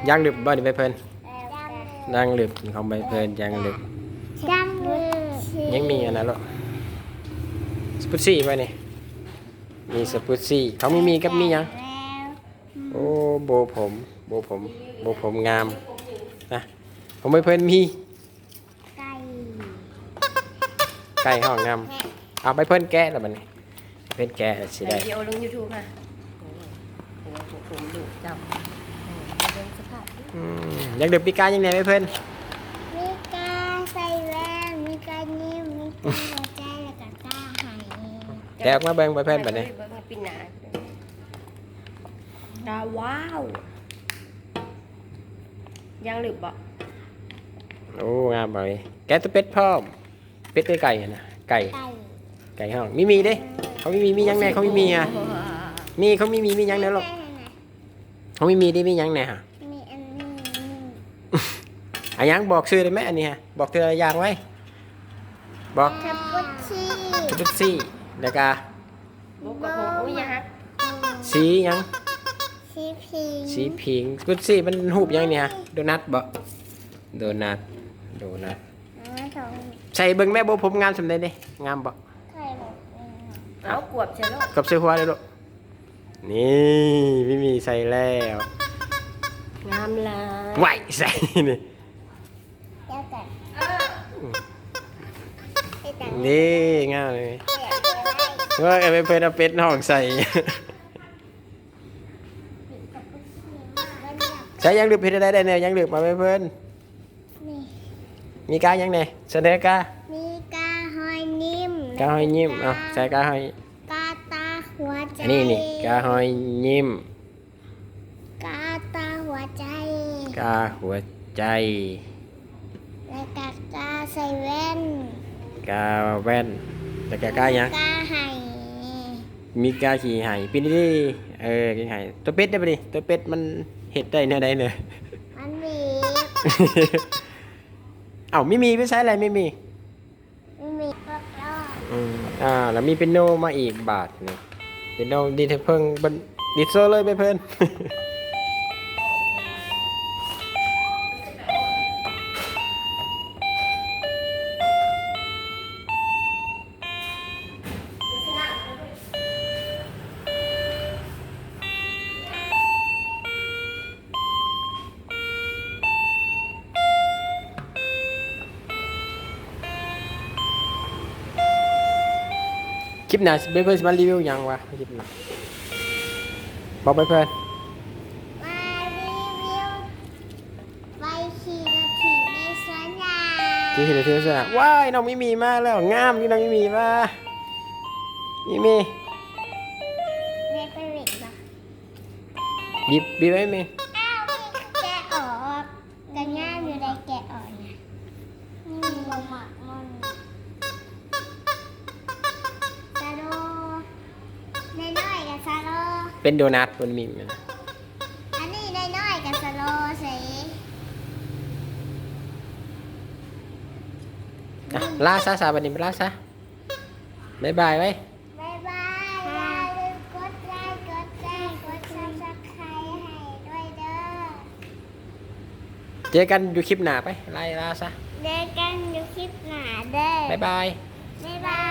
ย่างดึบบ่ดิใบเพิ่นย่างดึบของใบเพิ่นย่างดึบยังมีอันนั้นหรอสปุซี่ป่ะนี่มีสปุซี่เขาไม่มีกับมียังโอ้โบผมงามนะของใบเพิ่นมีไก่ห้องงามเอาใบเพิ่นแกะแล้วมันเพิ่นแกะสิได้ วิดีโอลง YouTube ค่ะผมดูจับเป็นสภาพอยากเดือบปีกายังไงใบเพิ่นมีกาใส่แว่นมีกานิ่มมีกาหัวใจแล้วก็กาหาย แกะออกมาเบิ่งใบเพิ่นบัดนี้ ปิ่นหนาดาว้าวยังหรือบ่ โอ้งามบ่แกะตัวเป็ดพร้อมเป็ดไก่นะไก่ ไก่ ห้องมีเด้เขามียังไงเขามีฮะมีเขามียังไงหรอกเขามีได้มียังไงฮะ มีอันนี้ อันยังบอกชื่อได้ไหมอันนี้ฮะบอกชื่ออะไรอย่างไว้บอก ทับปุชี่ ชุดซี่แล้วก็ บุกกับผมอุ้ยยังฮะ สียัง ชีพิง สีผิงชุดซี่มันหูบยังเนี่ยฮะโดนัทบ่โดนัท มาสอง ใส่เบิ่งแม่โบผมงามสำเร็จเด้งามบ่ ไข่หมดเลย เอากวบใช่ไหม กับเสื้อหัวเลยลูกนี่พี่มีใส่แล้ว งามละ ไหวใส่นี่ แล้วแต่ไอ้แต่ นี่งามเลยว่าไอ้เพื่อนเอาเป็ดห้องใส่ใช้ยังดึกเพชรได้แนวยังดึกมาเพื่อน นี่ มีกายังไงเสนอกา มีกาหอยนิ่ม กาหอยยิ้มเอาใส่กาหอย กาตาหัวใจ อันนี้นี่กาหอยยิ้ม กาตาหัวใจ กาหัวใจ แล้วก็กาใส่แว่น กาแว่นแล้วก็กายัง กาไห่ มีกาขี่ไห่ปีนี้ขี่ไห่ตัวเป็ดได้ปะดิตัวเป็ดมันเห็ดได้เนี่ยได้เลย มันมี เอ้าไม่มีไม่ใช่อะไรไม่มี มันมีพวกรอด แล้วมีเป็นโนมาอีกบาทนึงเป็นโนดีเทเพิ่งบันดิโซเลยไปเพิ่น คลิปหน้าเพื่อนๆมารีวิวยังวะคลิปหน้าบอกไปเพื่อน มารีวิวไปขี่รถถีบในสวนยาง ที่เห็นในทีวีสว้ายน้องมิมีมาแล้วงามที่น้องมิมีมามิมี ในไปเด็กปะ บีบไว้มิ อ้าวแกะออกกันง่ายอยู่ในแกะออกเนี่ยนี่มีบะหมักมันซาโดน้อยๆกับซาโด เป็นโดนัทบนมิมนะ อันนี้น้อยๆกับซาโดสิ ลาซะบันนี้ลาซะบ๊ายบายไว้ บ๊ายบายอย่าลืมกดไลค์กดแชร์กดซับสไครต์ให้ด้วยเด้อ เจอกันอยู่คลิปหน้าไปลาซะ เจอกันอยู่คลิปหน้าเด้อ บ๊ายบาย บ๊ายบาย